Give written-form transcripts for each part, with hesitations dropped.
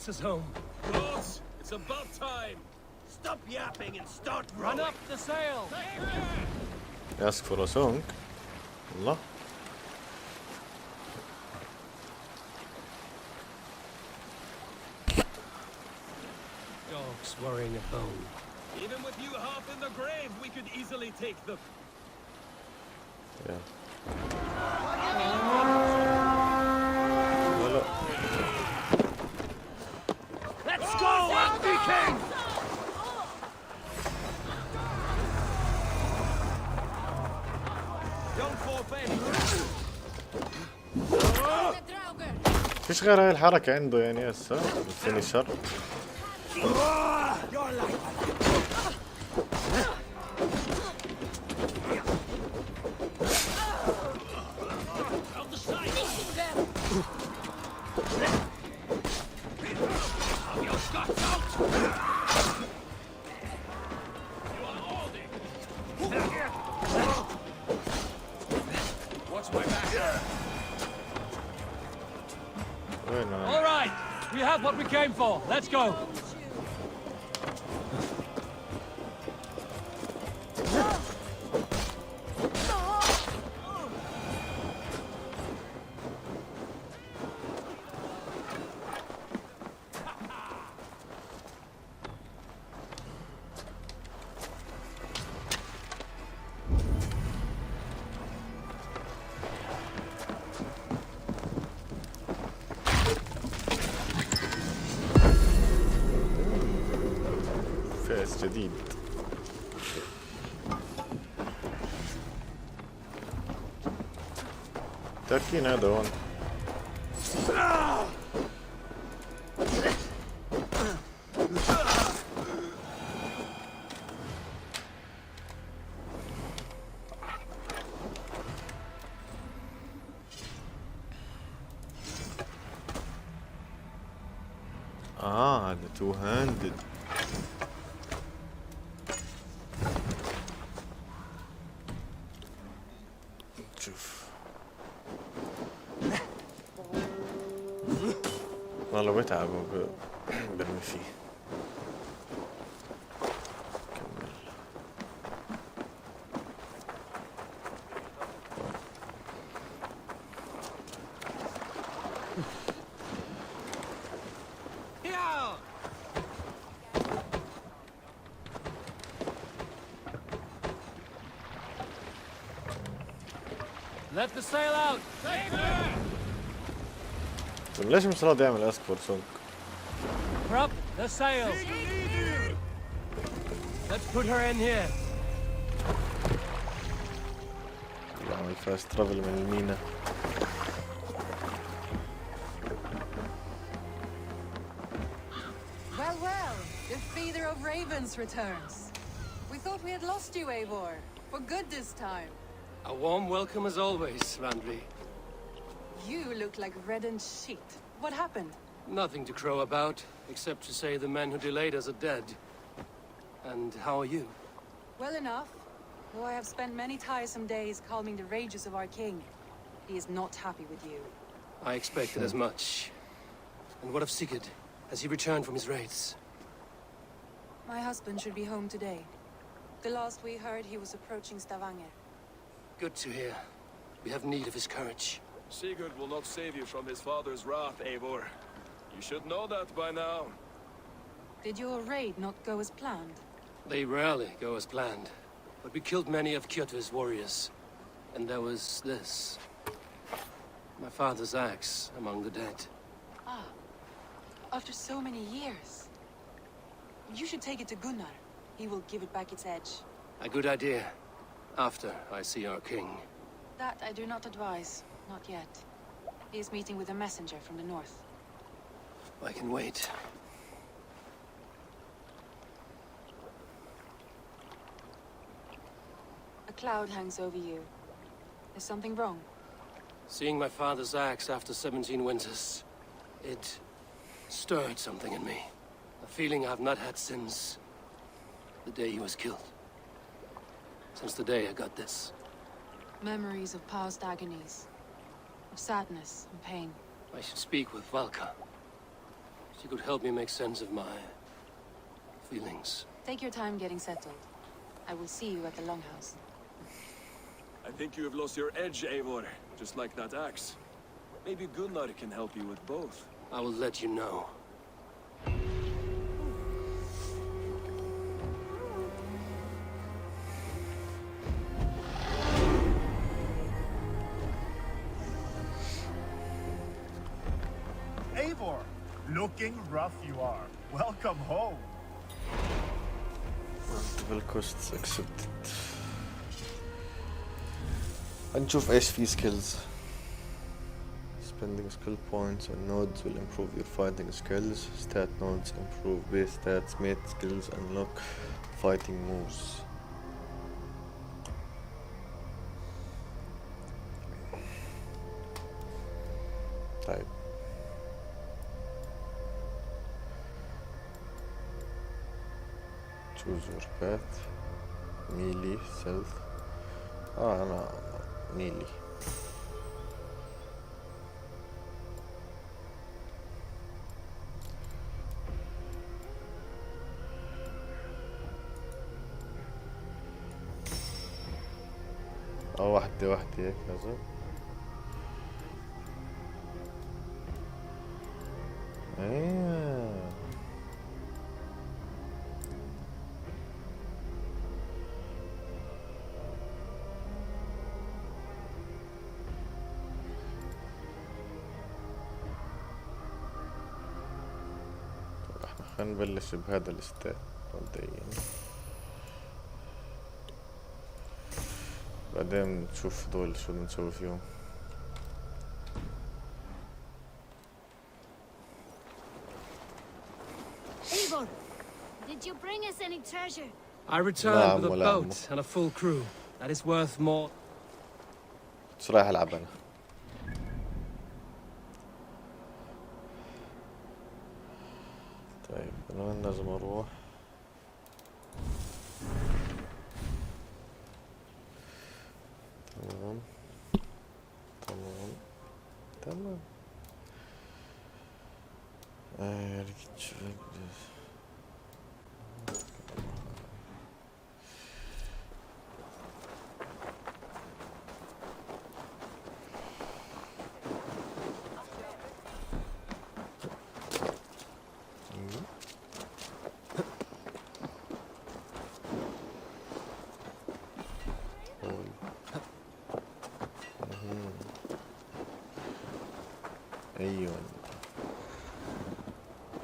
gets us home. Boss, it's about time. Stop yapping and start Run rowing. up the sail. Ask for a song. Allah. Dogs worrying a bone. Even with you half in the grave, we could easily take them. Yeah. Let's go, Andy King! Don't forfeit. فيش غير هاي الحركة عنده يعني هسه الفينيشر. All right, we have what we came for. Let's go. فاس جديد. تركين هذا هون. هذا تو هاندد. شوف والله بتعب برمي فيه. كمل. Let the sail out. طيب ليش مش راضي يعمل اسك فور سونك؟ Prop the sail. Let's put her in here. يعمل فاست ترافل من المينا. Well, the feeder of ravens returns. We thought we had lost you, Eivor. For good this time. A warm welcome as always, Randvi. You look like reddened sheet. What happened? Nothing to crow about, except to say the men who delayed us are dead. And how are you? Well enough. Though I have spent many tiresome days calming the rages of our king. He is not happy with you. I expected as much. And what of Sigurd? Has he returned from his raids? My husband should be home today. The last we heard, he was approaching Stavanger. Good to hear. We have need of his courage. Sigurd will not save you from his father's wrath, Eivor. You should know that by now. Did your raid not go as planned? They rarely go as planned. But we killed many of Kjotve's warriors. And there was this. My father's axe among the dead. Ah. After so many years. You should take it to Gunnar. He will give it back its edge. A good idea. After I see our king. That I do not advise. Not yet. He is meeting with a messenger from the north. I can wait. A cloud hangs over you. Is something wrong? Seeing my father's axe after 17 winters, it stirred something in me. A feeling I've not had since the day he was killed. Since the day I got this. Memories of past agonies. Of sadness and pain. I should speak with Valka. She could help me make sense of my feelings. Take your time getting settled. I will see you at the Longhouse. I think you have lost your edge, Eivor, just like that axe. Maybe Gunnar can help you with both. I will let you know. Eivor, looking rough you are. Welcome home. multiple costs accepted. هنشوف ايش في skills. Spending skill points on nodes will improve your fighting skills. Stat nodes improve base stats. Mate skills unlock fighting moves. طيب choose your path. melee stealth. أنا melee. واحدة هيك لازم. احنا خلينا نبلش بهذا الستات مبدئيا، بعدين نشوف دول شو بدنا نسوي فيهم. Eivor, did you bring us any treasure? I returned with a boat and a full crew. That is worth more. بس رايح العب انا. طيب انا وين لازم اروح؟ تمام تمام تمام.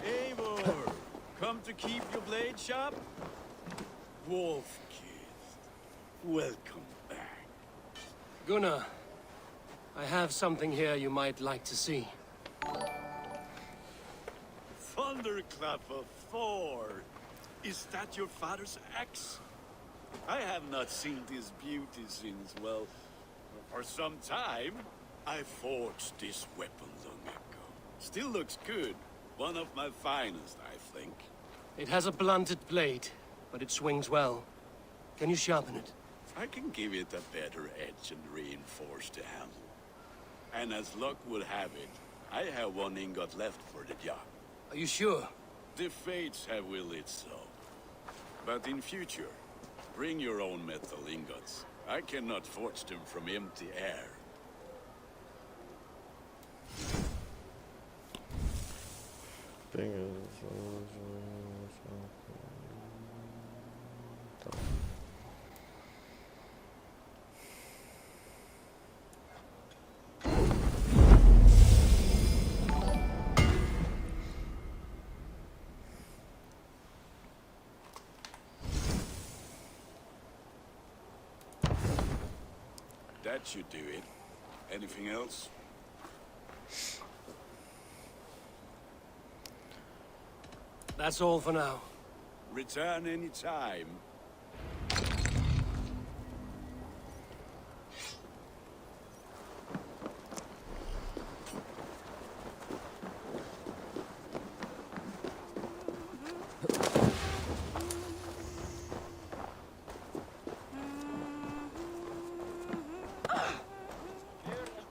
Eivor, come to keep your blade sharp? Wolf-kissed, welcome back. Gunnar, I have something here you might like to see. Thunderclap of Thor! Is that your father's axe? I have not seen this beauty since, well, for some time. I forged this weapon long ago. Still looks good. One of my finest, I think. It has a blunted blade, but it swings well. Can you sharpen it? I can give it a better edge and reinforce the handle. And as luck would have it, I have one ingot left for the job. Are you sure? The fates have willed it so. But in future, bring your own metal ingots. I cannot forge them from empty air. That should do it. Anything else? That's all for now. Return any time.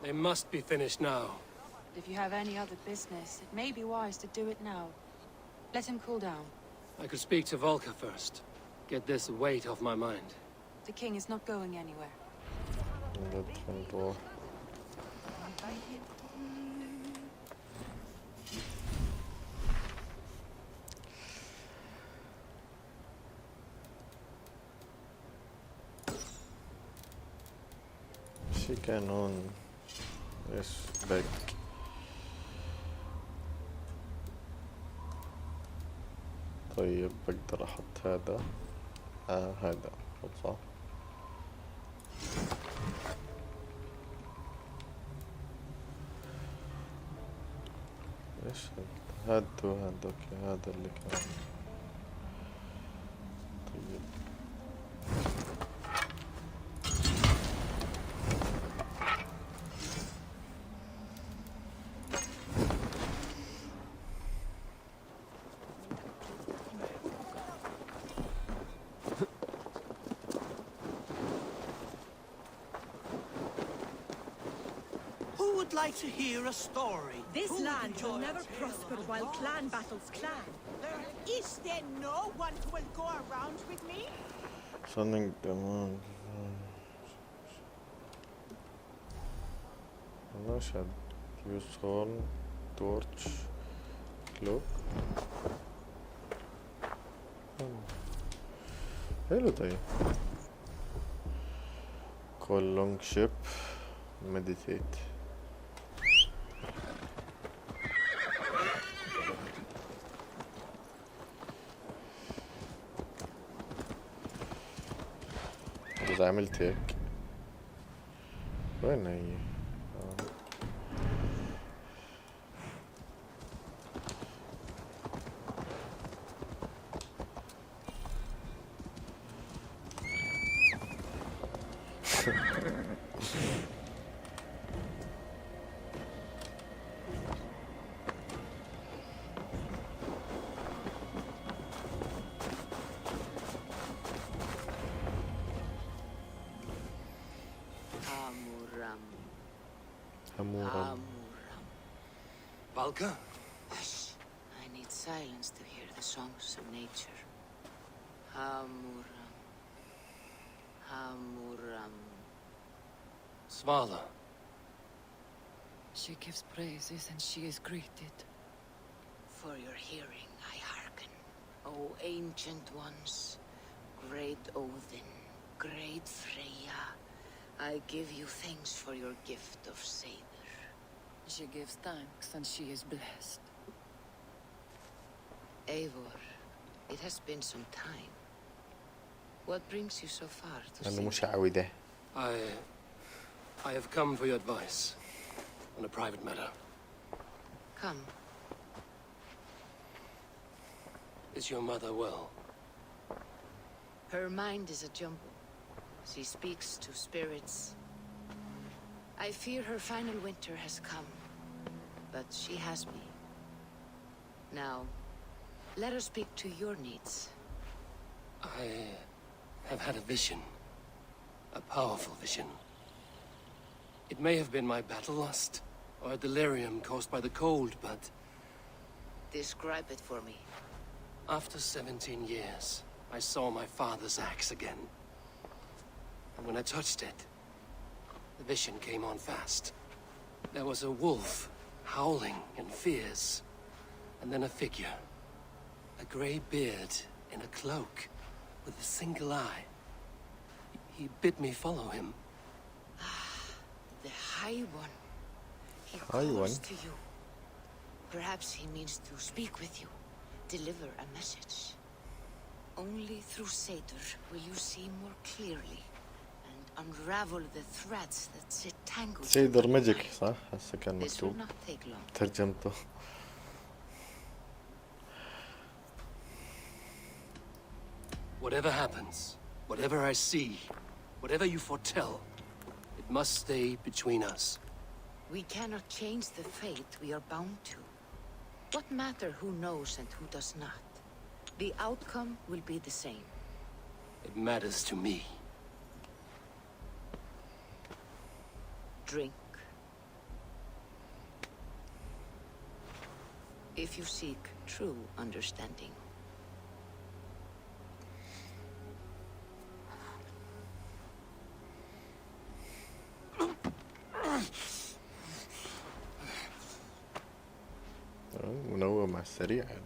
They must be finished now. if you have any other business, it may be wise to do it now. Let him cool down. I could speak to Volker first. Get this weight off my mind. The king is not going anywhere. She can on this back. طيب بقدر احط هذا هذا صح. ايش هذا وهذا اوكي هذا اللي كان طيب. Who would like to hear a story? This Who would land will enjoy a never tale prosper of while woes? clan battles clan. Is there no one who will go around with me? Something مشهد use horn torch cloak حلو. طيب call long ship meditate. إذا عملت هيك وين هي؟ Valka? Hush. I need silence to hear the songs of nature. Hamuram. Hamuram. Svala. She gives praises and she is greeted. For your hearing I hearken, O ancient ones, great Odin, great Freya. I give you thanks for your gift of Seder. She gives thanks and she is blessed. Eivor, it has been some time. What brings you so far to أنا see? مشعوذة. I have come for your advice on a private matter. Come. Is your mother well? Her mind is a jumble. She speaks to spirits. I fear her final winter has come, but she has me. Now, let her speak to your needs. I have had a vision. A powerful vision. It may have been my battle lust, or a delirium caused by the cold, but Describe it for me. after 17 years, I saw my father's axe again. And when I touched it, the vision came on fast. There was a wolf, howling in fears. And then a figure. A grey beard in a cloak, with a single eye. He bid me follow him. The High One. He High calls One? to you. Perhaps he means to speak with you, deliver a message. Only through Seder will you see more clearly and unravel the threads that sit tangled. سيدر in your ماجيك mind. صح؟ هسه كان This will مكتوب not take long. ترجمته. Whatever happens, whatever I see, whatever you foretell, it must stay between us. We cannot change the fate we are bound to. What matter who knows and who does not? The outcome will be the same. It matters to me. Drink. if you seek true understanding. منوع مع السريع هذا.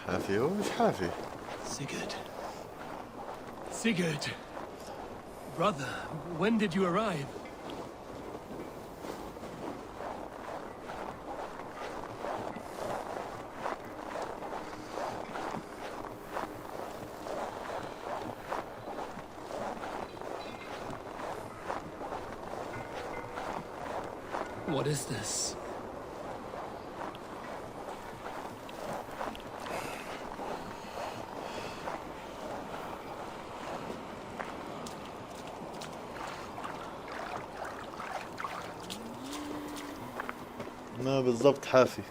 حافي هو مش حافي. Sigurd! Brother, when did you arrive? What is this? ما بالضبط حافي.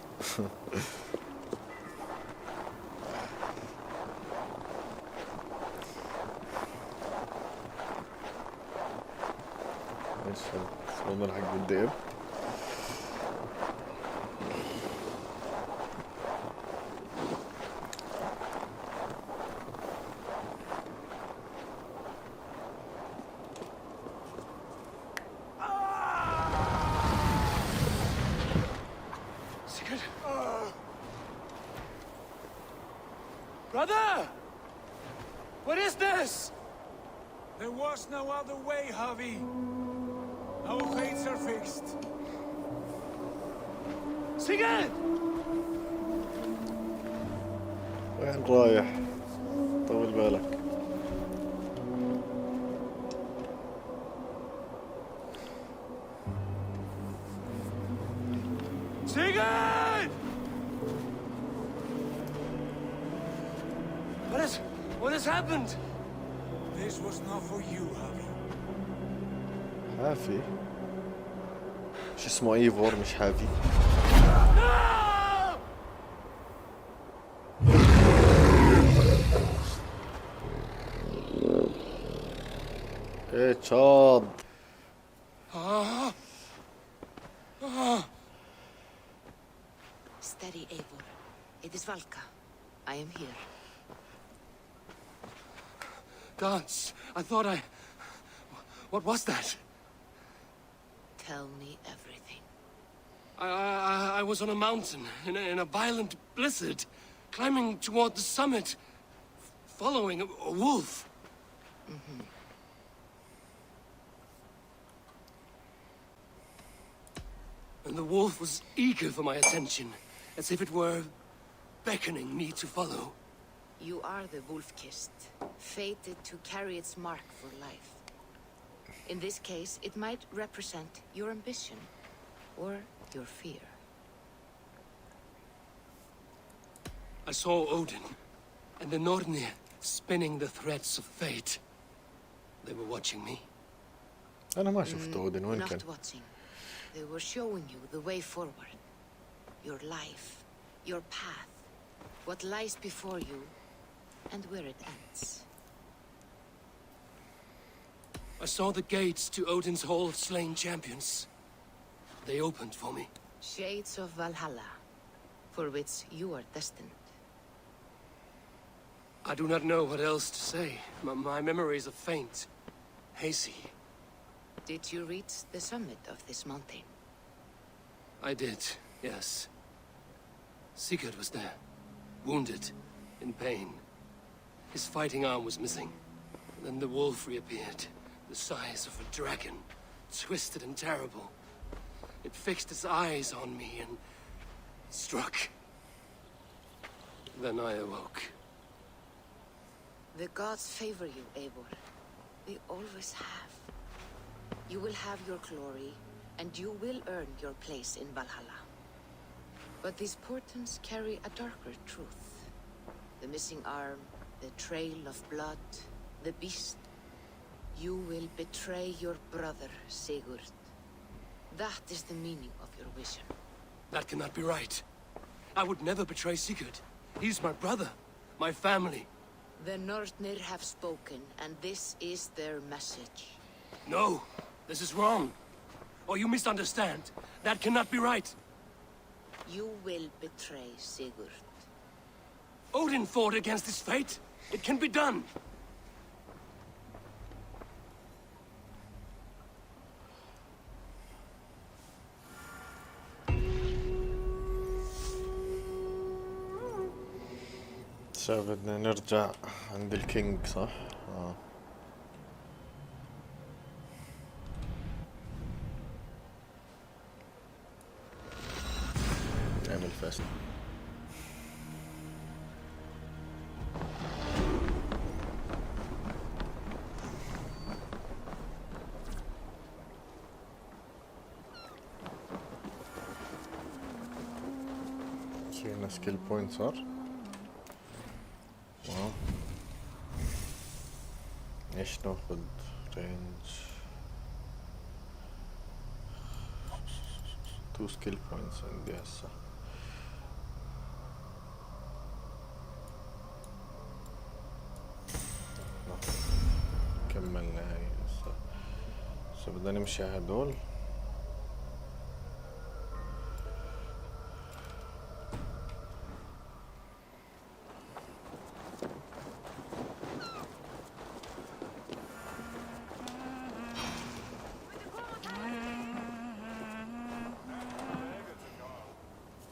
ايش هذا؟ ملحق بالدئب. Brother! What is this? There was no other way, Javi. Our fates are fixed. Sigurd! وين رايح؟ طول بالك. Sigurd! What has happened? This was not for you, Javi. حافي؟ شو اسمه ايفور مش حافي؟ ايه تشاض. Steady, Eivor. It is Valka. I am here. Gods, I thought What was that? Tell me everything. I was on a mountain in a violent blizzard, climbing toward the summit, following a wolf. Mm-hmm. And the wolf was eager for my attention, as if it were beckoning me to follow. You are the wolf-kissed, fated to carry its mark for life. In this case, it might represent your ambition, or your fear. I saw Odin, and the Nornir spinning the threads of fate. They were watching me. أنا ما شفت أودن وين كان؟ Not watching. They were showing you the way forward. Your life, your path, what lies before you, and where it ends. I saw the gates to Odin's Hall of Slain Champions. They opened for me. Shades of Valhalla, for which you are destined. I do not know what else to say. My memories are faint, hazy. Did you reach the summit of this mountain? I did, yes. Sigurd was there, wounded, in pain. His fighting arm was missing. Then the wolf reappeared, the size of a dragon, twisted and terrible. It fixed its eyes on me and struck. Then I awoke. The gods favor you, Eivor. They always have. You will have your glory, and you will earn your place in Valhalla. But these portents carry a darker truth. The missing arm, the trail of blood, the beast. You will betray your brother, Sigurd. That is the meaning of your vision. That cannot be right. I would never betray Sigurd. He's my brother, my family. The Northnir have spoken, and this is their message. No, this is wrong. Or you misunderstand. That cannot be right. You will betray Sigurd. Odin fought against his fate. It can be done. بدنا نرجع عند الكينج صح؟ نعمل فاست. شيلنا سكيل بوينت صار؟ ايش ناخد رينج 2 سكيل بوينتس عندي هسه كملنا هاي هسه بدنا نمشي على هدول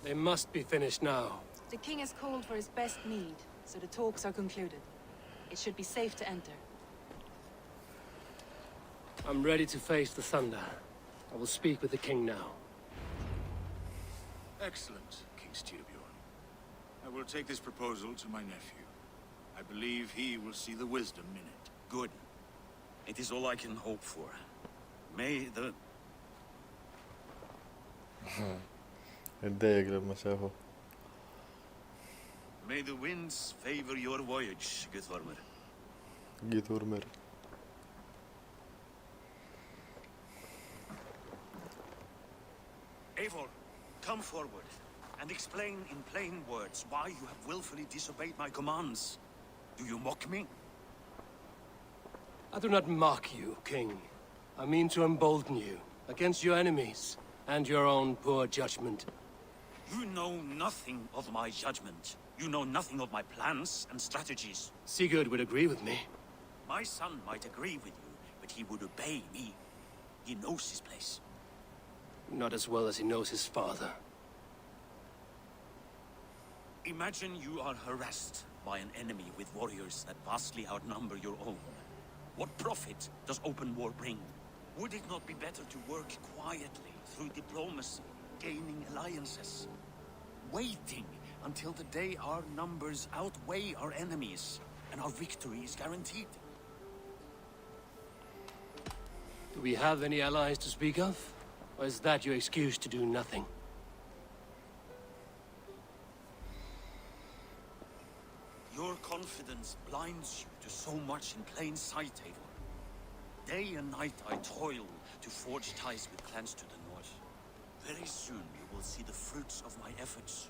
They must be finished now. The king has called for his best mead, so the talks are concluded. It should be safe to enter. I'm ready to face the thunder. I will speak with the king now. Excellent, King Styrbjorn. I will take this proposal to my nephew. I believe he will see the wisdom in it. Good. It is all I can hope for. May the... اتضايق لما شافه. May the winds favor your voyage, Guthormer. Guthormer. Eivor, come forward and explain in plain words why you have willfully disobeyed my commands. Do you mock me? I do not mock you, King. I mean to embolden you against your enemies and your own poor judgment. You know nothing of my judgment. You know nothing of my plans and strategies. Sigurd would agree with me. My son might agree with you, but he would obey me. He knows his place. Not as well as he knows his father. Imagine you are harassed by an enemy with warriors that vastly outnumber your own. What profit does open war bring? Would it not be better to work quietly through diplomacy, gaining alliances, waiting until the day our numbers outweigh our enemies and our victory is guaranteed? Do we have any allies to speak of? Or is that your excuse to do nothing? Your confidence blinds you to so much in plain sight, Eivor. Day and night I toil to forge ties with clans to the north. Very soon you will see the fruits of my efforts.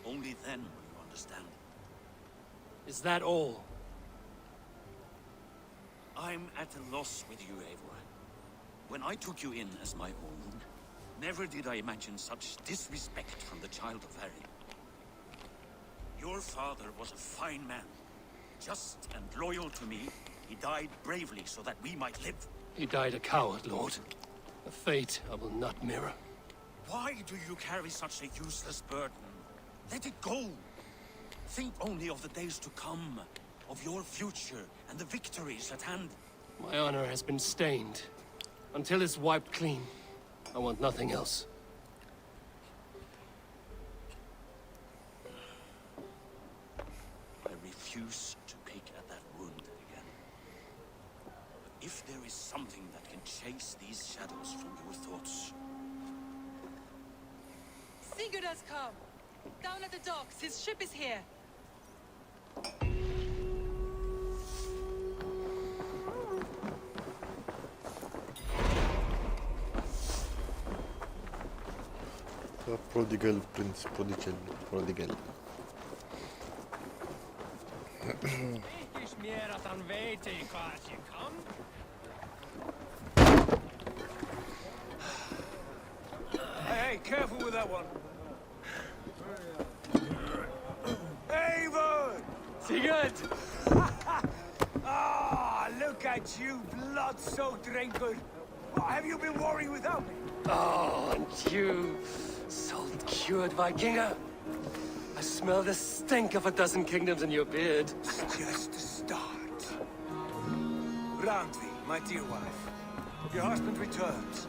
Only then will you understand. Is that all? I'm at a loss with you, Eivor. When I took you in as my own, never did I imagine such disrespect from the child of Harry. Your father was a fine man. Just and loyal to me, he died bravely so that we might live. He died a coward, Lord. A fate I will not mirror. Why do you carry such a useless burden? Let it go. Think only of the days to come, of your future and the victories at hand. My honor has been stained. Until it's wiped clean, I want nothing else. I refuse to pick at that wound again. But if there is something that can chase these shadows from your thoughts... Sigurd has come! Down at the docks, his ship is here! Prodigal Prince, Prodigal. Hey, careful with that one. Avon! Sigurd! Ah, look at you, blood-soaked drinker. Have you been worrying without me? Oh, and you, salt-cured Vikinger. I smell the stink of a dozen kingdoms in your beard. It's just the start. Randvi, my dear wife, your husband returns,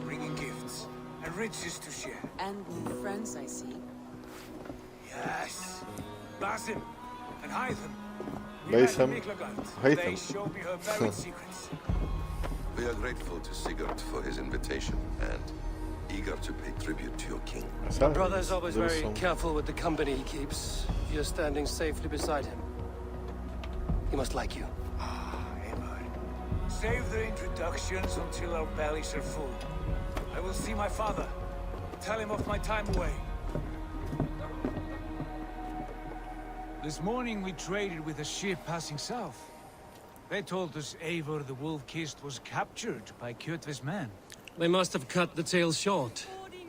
bringing gifts and riches to share. And new friends, I see. Yes. Basim and Hytham. Basim, They Hytham. showed me her buried secrets. We are grateful to Sigurd for his invitation and eager to pay tribute to your king. My brother's always very careful with the company he keeps. If you're standing safely beside him, he must like you. Ah, Eivor. Save the introductions until our bellies are full. I will see my father. Tell him of my time away. This morning we traded with a ship passing south. They told us Eivor the Wolf-Kissed was captured by Kjotve's men. They must have cut the tale short.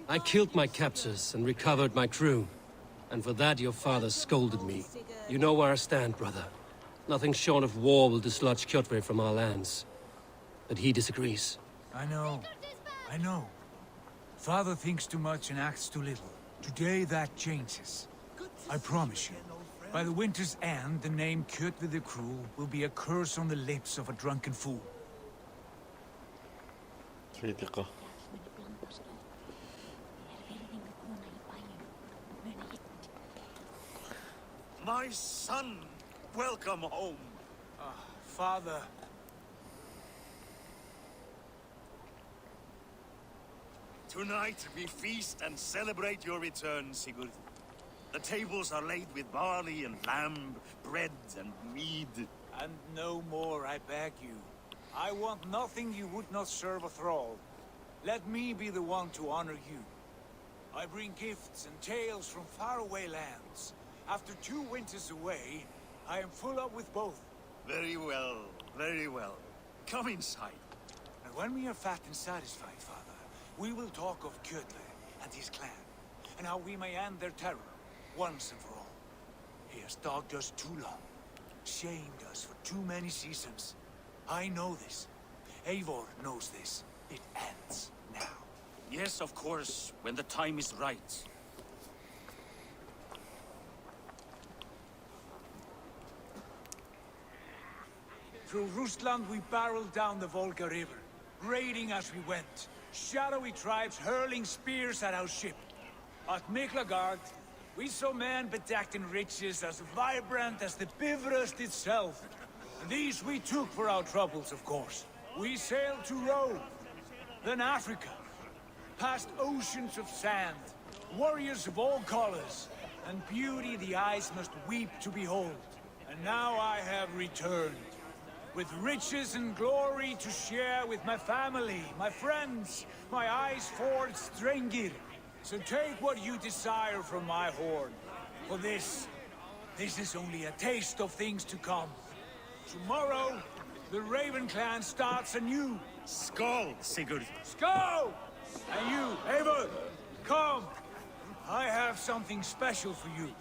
I killed my captors and recovered my crew. And for that your father scolded me. You know where I stand, brother. Nothing short of war will dislodge Kjotve from our lands. But he disagrees. I know. Father thinks too much and acts too little. Today that changes. I promise you. By the winter's end, the name Kjotve the Cruel will be a curse on the lips of a drunken fool. My son, welcome home. Father. Tonight we feast and celebrate your return, Sigurd. The tables are laid with barley and lamb, bread and mead. And no more, I beg you. I want nothing you would not serve a thrall. Let me be the one to honor you. I bring gifts and tales from faraway lands. After 2 winters away, I am full up with both. Very well, very well. Come inside. And when we are fat and satisfied, Father, we will talk of Kjotve and his clan, and how we may end their terror, once and for all. He has dogged us too long, shamed us for too many seasons. I know this. Eivor knows this. It ends now. Yes, of course, when the time is right. Through Rusland we barreled down the Volga River, raiding as we went. Shadowy tribes hurling spears at our ship. At Miklagard, we saw men bedecked in riches as vibrant as the Bifrost itself. And these we took for our troubles, of course. We sailed to Rome, then Africa, past oceans of sand, warriors of all colors, and beauty the eyes must weep to behold. And now I have returned, with riches and glory to share with my family, my friends, my eyes-forged Strengir. So take what you desire from my hoard. For this is only a taste of things to come. Tomorrow, the Raven clan starts anew. Skål, Sigurd. Skål! And you, Eivor, come. I have something special for you.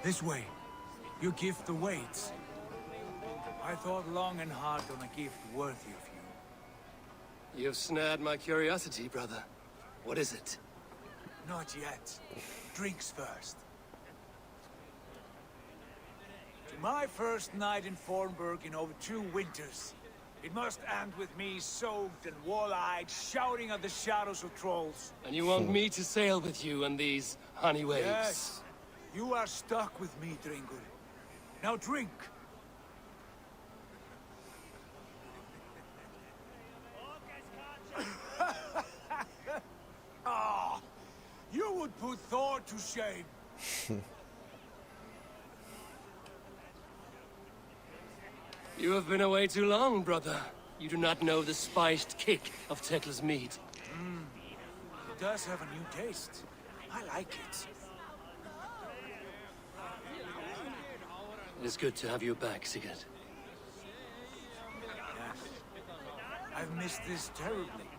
This way. Your gift awaits. I thought long and hard on a gift worthy of you. You've snared my curiosity, brother. What is it? Not yet. Drinks first. To my first night in Fornburg in over 2 winters. It must end with me soaked and wall-eyed, shouting at the shadows of trolls. And you want me to sail with you on these honey waves? Yes. You are stuck with me, Dringur. Now drink. Ah, to shame. You have been away too long, brother. You do not know the spiced kick of Tekla's meat. It does have a new taste. I like it. It is good to have you back, Sigurd. Yes. I've missed this terribly.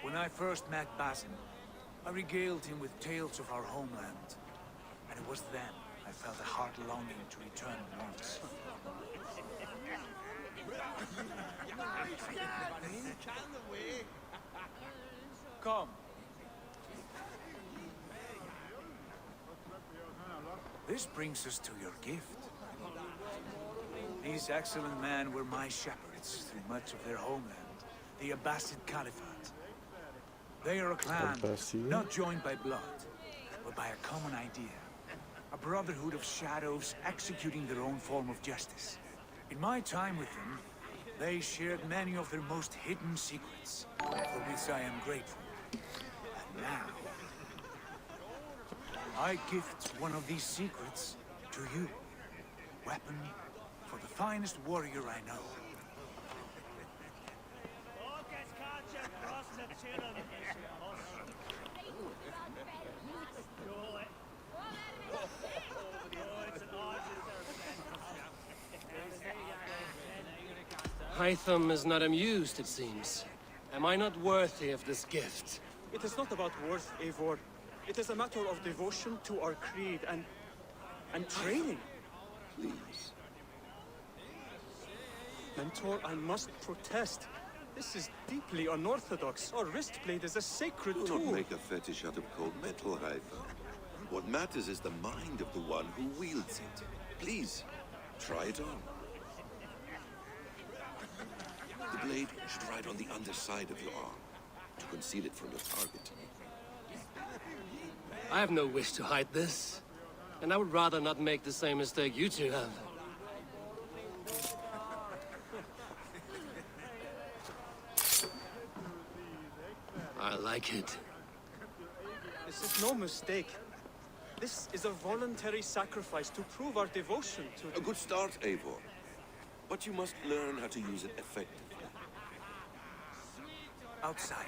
When I first met Basin, I regaled him with tales of our homeland. And it was then I felt a heart longing to return once. Come. This brings us to your gift. These excellent men were my shepherds through much of their homeland, the Abbasid Caliphate. They are a clan, not joined by blood, but by a common idea. A brotherhood of shadows executing their own form of justice. In my time with them, they shared many of their most hidden secrets, for which I am grateful. And now, I gift one of these secrets to you. Weapon for the finest warrior I know. Hytham is not amused, it seems. Am I not worthy of this gift? It is not about worth, Eivor. It is a matter of devotion to our creed and training. Please. Mentor, I must protest. This is deeply unorthodox. Our wrist blade is a sacred Do tool. not make a fetish out of cold metal, Hytha. What matters is the mind of the one who wields it. Please, try it on. The blade should ride on the underside of your arm to conceal it from your target. I have no wish to hide this. And I would rather not make the same mistake you two have. I like it. This is no mistake. This is a voluntary sacrifice to prove our devotion to... A good start, Eivor. But you must learn how to use it effectively. Outside.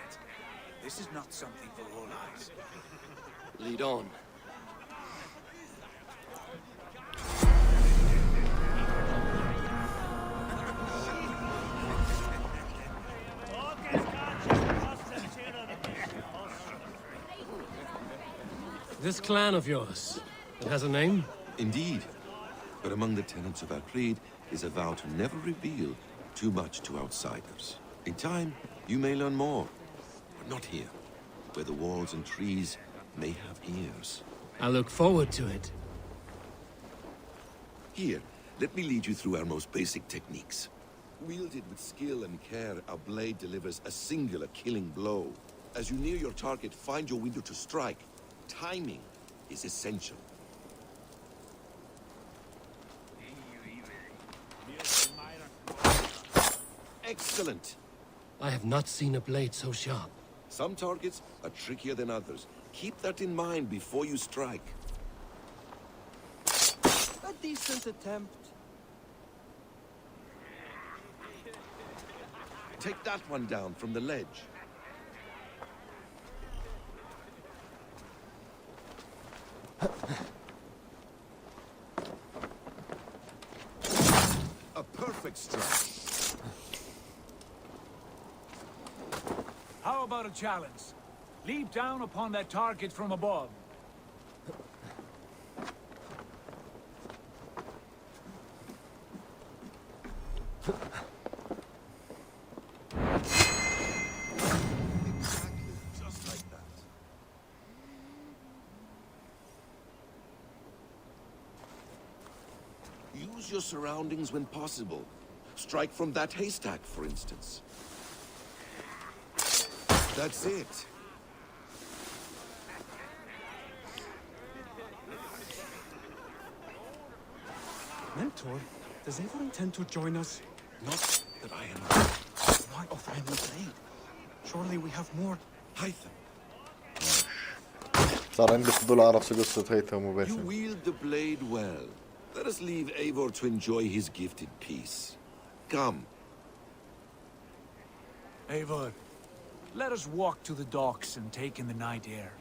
This is not something for all eyes. Lead on. This clan of yours, it has a name? Indeed. But among the tenets of our creed is a vow to never reveal too much to outsiders. In time, you may learn more. But not here, where the walls and trees may have ears. I look forward to it. Here, let me lead you through our most basic techniques. Wielded with skill and care, our blade delivers a singular killing blow. As you near your target, find your window to strike. Timing is essential. Excellent! I have not seen a blade so sharp. Some targets are trickier than others. Keep that in mind before you strike. A decent attempt. Take that one down from the ledge. A perfect strike. How about a challenge? Leap down upon that target from above. Exactly, just like that. Use your surroundings when possible. Strike from that haystack, for instance. That's it. Mentor, does Eivor intend to join us? Not that I am aware. Why offer him the blade? Surely we have more. Hytham. صار عندي فضول أعرف شو قصة هيثم You وباسم. wield the blade well. Let us leave Eivor to enjoy his gift in peace. Come. Eivor, let us walk to the docks and take in the night air.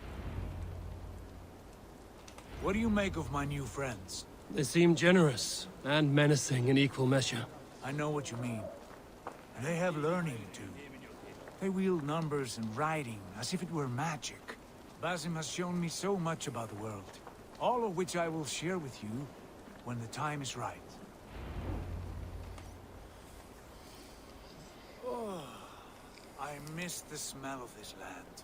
What do you make of my new friends? They seem generous and menacing in equal measure. I know what you mean. And they have learning too. They wield numbers and writing as if it were magic. Basim has shown me so much about the world, all of which I will share with you when the time is right. Oh, I miss the smell of this land.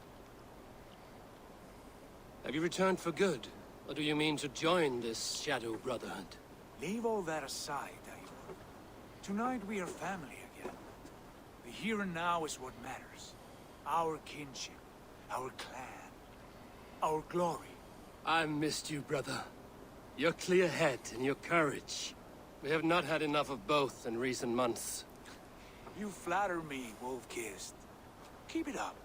Have you returned for good? Or do you mean to join this Shadow Brotherhood? Leave all that aside, Eivor. Tonight we are family again. The here and now is what matters. Our kinship, our clan, our glory. I missed you, brother. Your clear head and your courage. We have not had enough of both in recent months. You flatter me, wolf-kissed. Keep it up.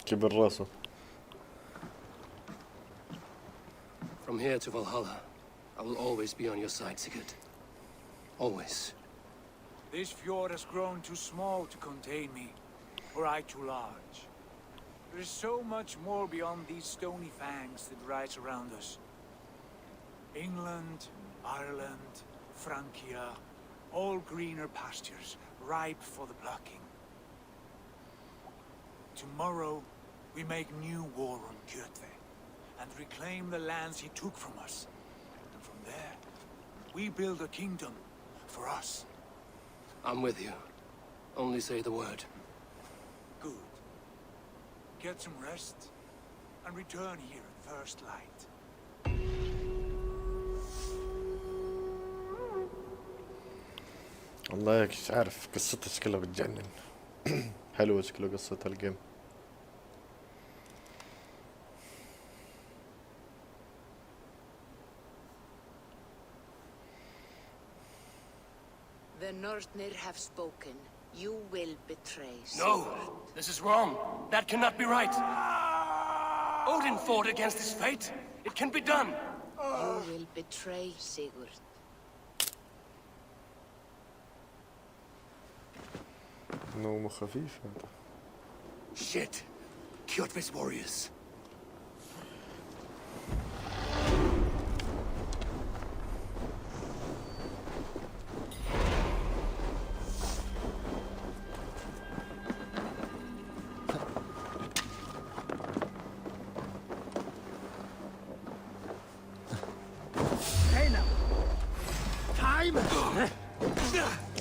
كبر راسه. From here to Valhalla, I will always be on your side, Sigurd. Always. This fjord has grown too small to contain me, or I too large. There is so much more beyond these stony fangs that rise around us. England, Ireland, Francia, all greener pastures, ripe for the plucking. Tomorrow, we make new war on Kjotve, and reclaim the lands he took from us. And from there, we build a kingdom for us. I'm with you. Only say the word. Good. Get some rest, and return here at first light. والله مش عارف قصته شكلها بتجنن. حلوة شكله قصة الجيم. The Northnir have spoken. You will betray No! Sigurd. This is wrong. That cannot be right. Odin fought against his fate. It can be done. You will betray Sigurd. نومه خفيف هذا. Shit. Kjotve's warriors.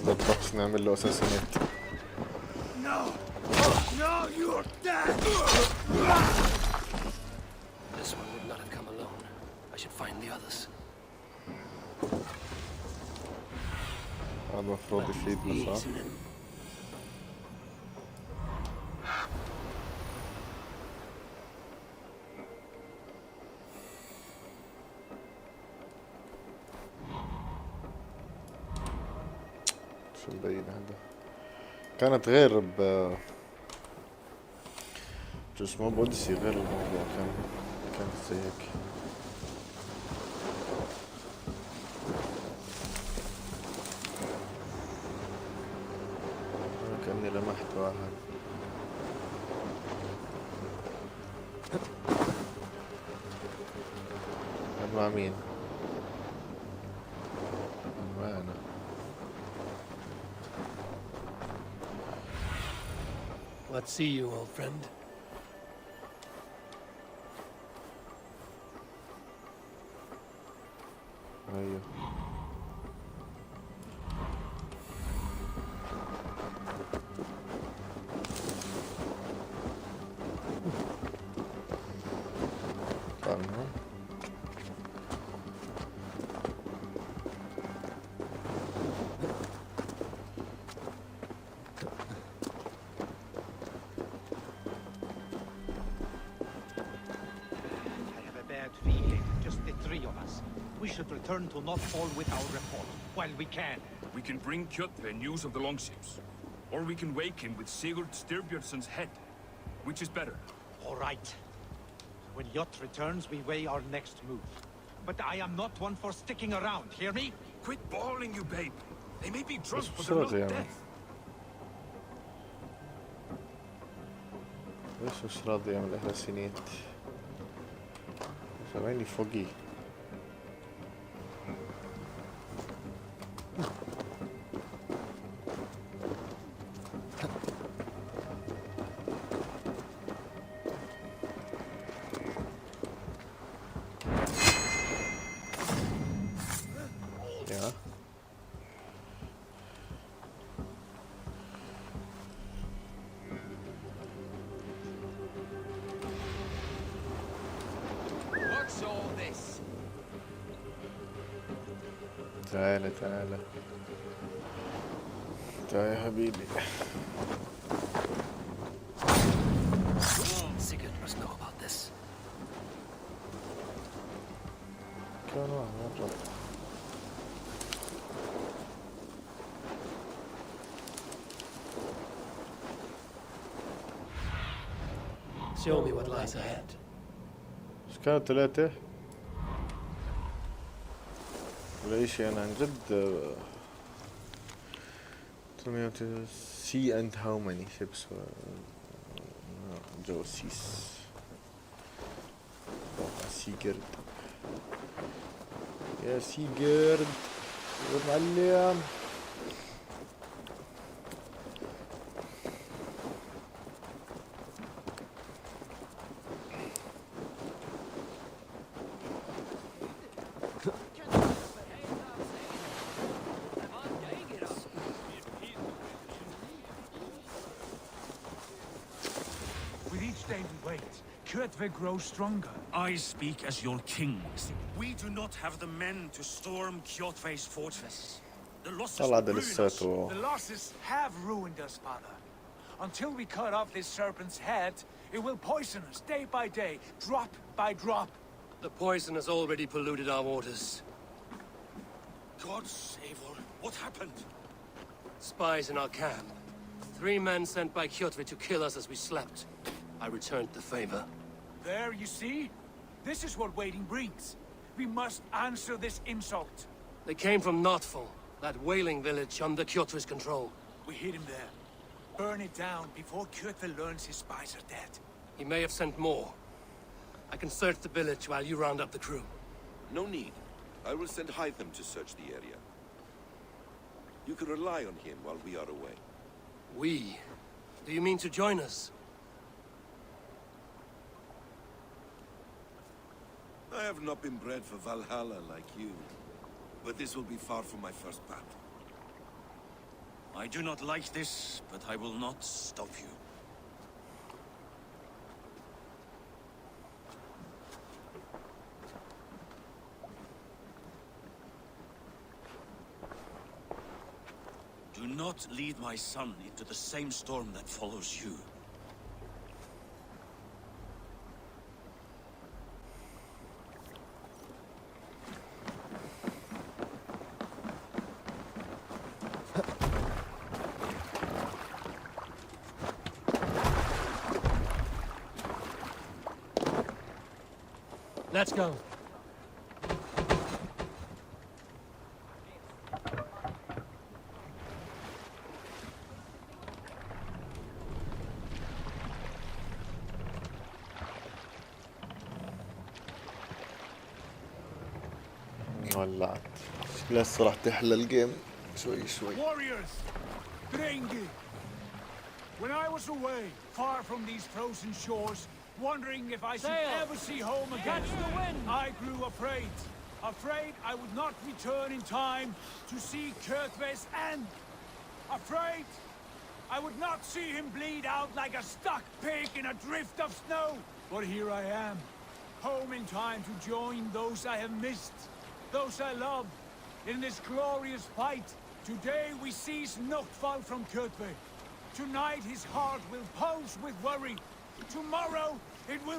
بالضبط نعمل له اساسينات. No! No, you're dead! This one would not have come alone. I should find the others. هذا المفروض يفيدنا صح؟ شو مبين هذا؟ كانت غير جسمه بوديسي غير الموضوع كانت زي هيك. كأني لمحت واحد. مع مين؟ معنا. Let's see you, old friend. ايوه. طبعا. We should return to Northfall with our report, while we can. We can bring Kjotve news of the longships. Or we can wake him with Sigurd Styrbjörnsson's head. Which is better? All right. When Yacht returns, we weigh our next move. But I am not one for sticking around, hear me? Quit bawling, you babe. They may be drunk, but بس they're بسرعة not يا مان. deaf. ليش مش راضي يعمل أساسينيت؟ سامعني فوقي. يا What's all this? تعالى تعالى تعالى يا حبيبي. Sigurd must know about this. كان واحد مرة. Show me what lies ahead. ايش كانوا 3 ولا شيء؟ انا عن جد see and how many ships جواسيس سيجرد يا سيجرد يا معلم. With each day we wait, Kjotve grows stronger. I speak as your king. We do not have the men to storm Kjotve's fortress. The losses طلع will ده ruin us. لساته. The losses have ruined us, father. Until we cut off this serpent's head, it will poison us day by day, drop by drop. The poison has already polluted our waters. God save her. What happened? Spies in our camp. 3 men sent by Kjotve to kill us as we slept. I returned the favor. There, you see? This is what waiting brings. We must answer this insult. They came from Notful, that whaling village under Kjotve's control. We hid him there. Burn it down before Kjotve learns his spies are dead. He may have sent more. I can search the village while you round up the crew. No need. I will send Hytham to search the area. You can rely on him while we are away. We? Do you mean to join us? I have not been bred for Valhalla like you, but this will be far from my first battle. I do not like this, but I will not stop you. Do not lead my son into the same storm that follows you. Let's go. ولعت. لسه راح تحلى الجيم شوي شوي. Warriors! Drengi! When I was away, far from these frozen shores, wondering if I should ever see home again, I grew afraid. Afraid I would not return in time to see Kjotve's end. Afraid I would not see him bleed out like a stuck pig in a drift of snow. But here I am, home in time to join those I have missed, those I love, in this glorious fight. Today we seize Notfall from Kjotve. Tonight his heart will pulse with worry. Tomorrow it will